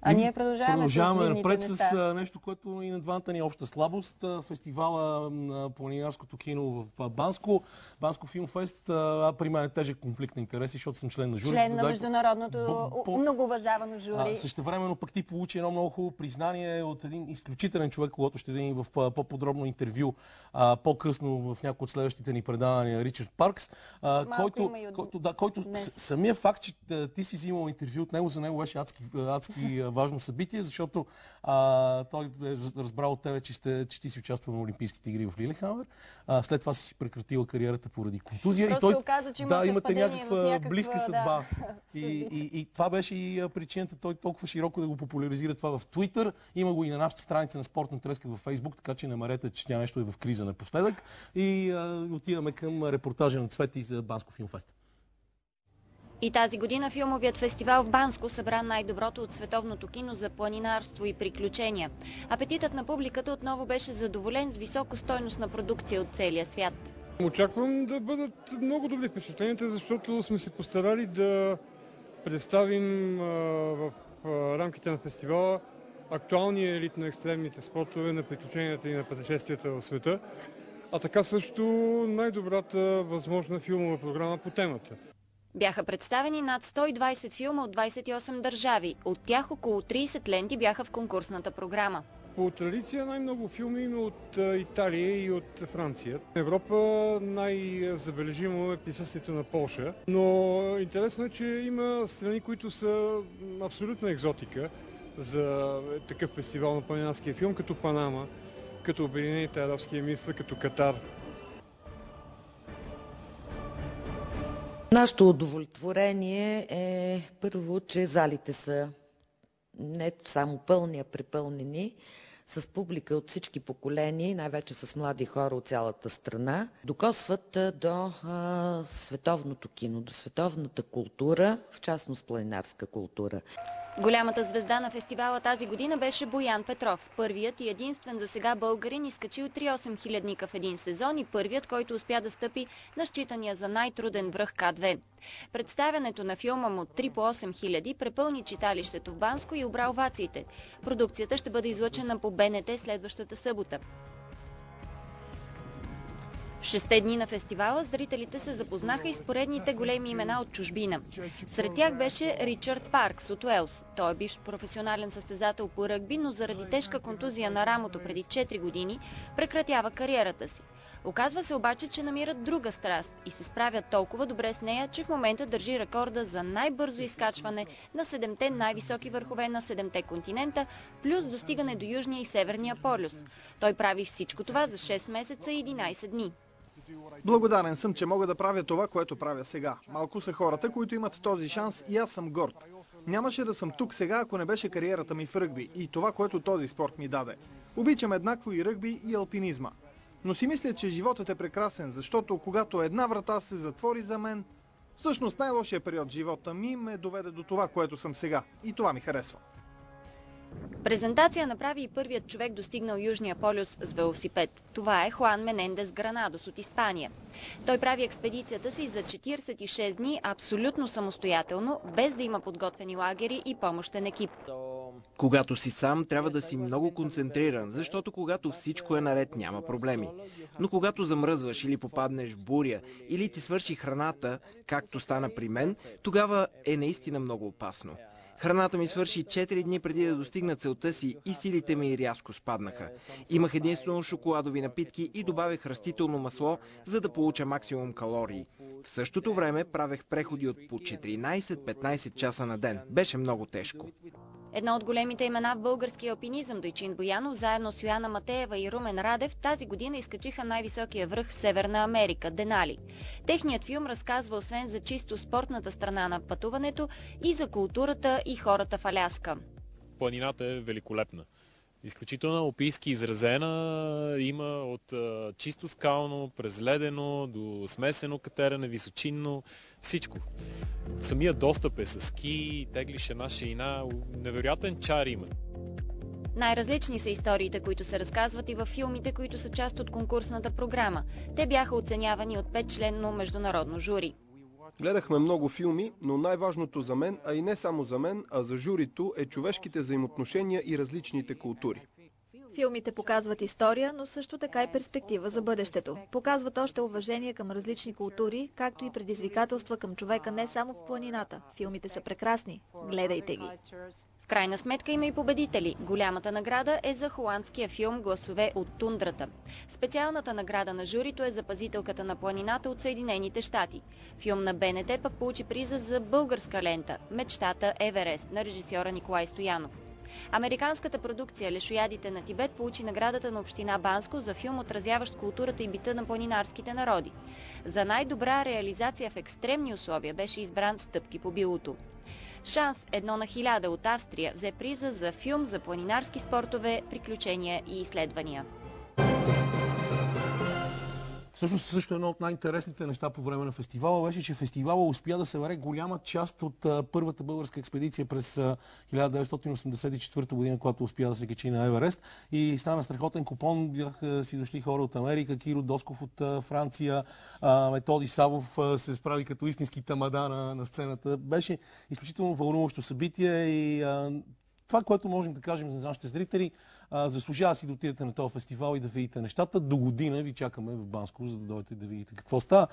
А ние продължаваме напред с нещо, което и на двамата ни е обща слабост. Фестивала на планинарското кино в Банско. Банско Филмфест. При мен е тежък конфликт на интереси, защото съм член на жури. Член на международното много уважавано жури. Същевременно пък ти получи едно много хубаво признание от един изключителен човек, когато ще видим в по-подробно интервю по-късно в някои от следващите ни предавания, Ричард Паркс, който самия факт, че ти си взимал интервю от него, за него беше адски важно събитие, защото той е разбрал от тебе, че ти си участвал на Олимпийските игри в Лилехамер. След това си прекратила кариерата поради контузия. Просто се оказа, че имате някаква близка съдба. И това беше и причината той толкова широко да го популяризира това в Twitter. Има го и на нашата страница на Спортна треска във Facebook, така че намерете, че тя нещо е в криза напоследък. И отиваме към репортажа на Цвети за Банско Филмфест. И тази година филмовият фестивал в Банско събра най-доброто от световното кино за планинарство и приключения. Апетитът на публиката отново беше задоволен с високостойностна продукция от целия свят. Очаквам да бъдат много добри впечатленията, защото сме се постарали да представим в рамките на фестивала актуалния елит на екстремните спортове, на приключенията и на пътешествията в света, а така също най-добрата възможна филмова програма по темата. Бяха представени над 120 филма от 28 държави. От тях около 30 ленти бяха в конкурсната програма. По традиция най-много филми има от Италия и от Франция. В Европа най-забележимо е присъствието на Полша, но интересно е, че има страни, които са абсолютна екзотика за такъв фестивал на планинарския филм, като Панама, като Обединените арабски емирства, като Катар. Нашето удовлетворение е първо, че залите са не само пълни, а препълнени, с публика от всички поколения, най-вече с млади хора от цялата страна, докосват до световното кино, до световната култура, в частност планинарска култура. Голямата звезда на фестивала тази година беше Боян Петров. Първият и единствен за сега българин изкачил 3-8 хилядника в един сезон и първият, който успя да стъпи на считания за най-труден връх К2. Представянето на филма му 3 по 8 хиляди препълни читалището в Банско и обра овациите. Продукцията ще бъде излъчена по БНТ следващата събота. В 6 дни на фестивала зрителите се запознаха и с поредните големи имена от чужбина. Сред тях беше Ричард Паркс от Уелс. Той е бивш професионален състезател по ръгби, но заради тежка контузия на рамото преди 4 години прекратява кариерата си. Оказва се обаче, че намират друга страст и се справят толкова добре с нея, че в момента държи рекорда за най-бързо изкачване на 7-те най-високи върхове на 7-те континента, плюс достигане до Южния и Северния полюс. Той прави всичко това за 6 месеца и 11 дни. Благодарен съм, че мога да правя това, което правя сега. Малко са хората, които имат този шанс и аз съм горд. Нямаше да съм тук сега, ако не беше кариерата ми в ръгби и това, което този спорт ми даде. Обичам еднакво и ръгби, и алпинизма. Но си мисля, че животът е прекрасен, защото когато една врата се затвори за мен, всъщност най-лошия период в живота ми ме доведе до това, което съм сега. И това ми харесва. Презентация направи и първият човек, достигнал Южния полюс с велосипед. Това е Хуан Менендес Гранадос от Испания. Той прави експедицията си за 46 дни абсолютно самостоятелно, без да има подготвени лагери и помощен екип. Когато си сам, трябва да си много концентриран, защото когато всичко е наред, няма проблеми. Но когато замръзваш или попаднеш в буря, или ти свърши храната, както стана при мен, тогава е наистина много опасно. Храната ми свърши 4 дни преди да достигна целта си и силите ми рязко спаднаха. Имах единствено шоколадови напитки и добавях растително масло, за да получа максимум калории. В същото време правех преходи от по 14-15 часа на ден. Беше много тежко. Едно от големите имена в българския алпинизъм, Дойчин Боянов, заедно с Йоана Матеева и Румен Радев, тази година изкачиха най-високия връх в Северна Америка – Денали. Техният филм разказва освен за чисто спортната страна на пътуването и за културата и хората в Аляска. Планината е великолепна. Изключително алпийски изразена, има от чисто скално, през ледено, до смесено катерене, височинно, всичко. Самият достъп е с ски, теглиш една шейна, невероятен чар има. Най-различни са историите, които се разказват и във филмите, които са част от конкурсната програма. Те бяха оценявани от 5-членно международно жури. Гледахме много филми, но най-важното за мен, а и не само за мен, а за журито, е човешките взаимоотношения и различните култури. Филмите показват история, но също така и перспектива за бъдещето. Показват още уважение към различни култури, както и предизвикателства към човека не само в планината. Филмите са прекрасни. Гледайте ги. В крайна сметка има и победители. Голямата награда е за холандския филм "Гласове от тундрата". Специалната награда на журито е за "Пазителката на планината" от Съединените щати. Филм на БНТ пък получи приза за българска лента "Мечтата Еверест" на режисьора Николай Стоянов. Американската продукция "Лешоядите на Тибет" получи наградата на община Банско за филм, отразяващ културата и бита на планинарските народи. За най-добра реализация в екстремни условия беше избран "Стъпки по билото". "Шанс 1 на 1000" от Австрия взе приза за филм за планинарски спортове, приключения и изследвания. Всъщност също едно от най-интересните неща по време на фестивала беше, че фестивала успя да събере голяма част от първата българска експедиция през 1984 година, когато успя да се качи на Еверест, и стана страхотен купон. Бяха си дошли хора от Америка, Киро Досков от Франция, Методи Савов се справи като истински тамада на сцената. Беше изключително вълнуващо събитие и това, което можем да кажем за нашите зрители, заслужава си да отидете на този фестивал и да видите нещата. До година ви чакаме в Банско, за да дойдете да видите какво става.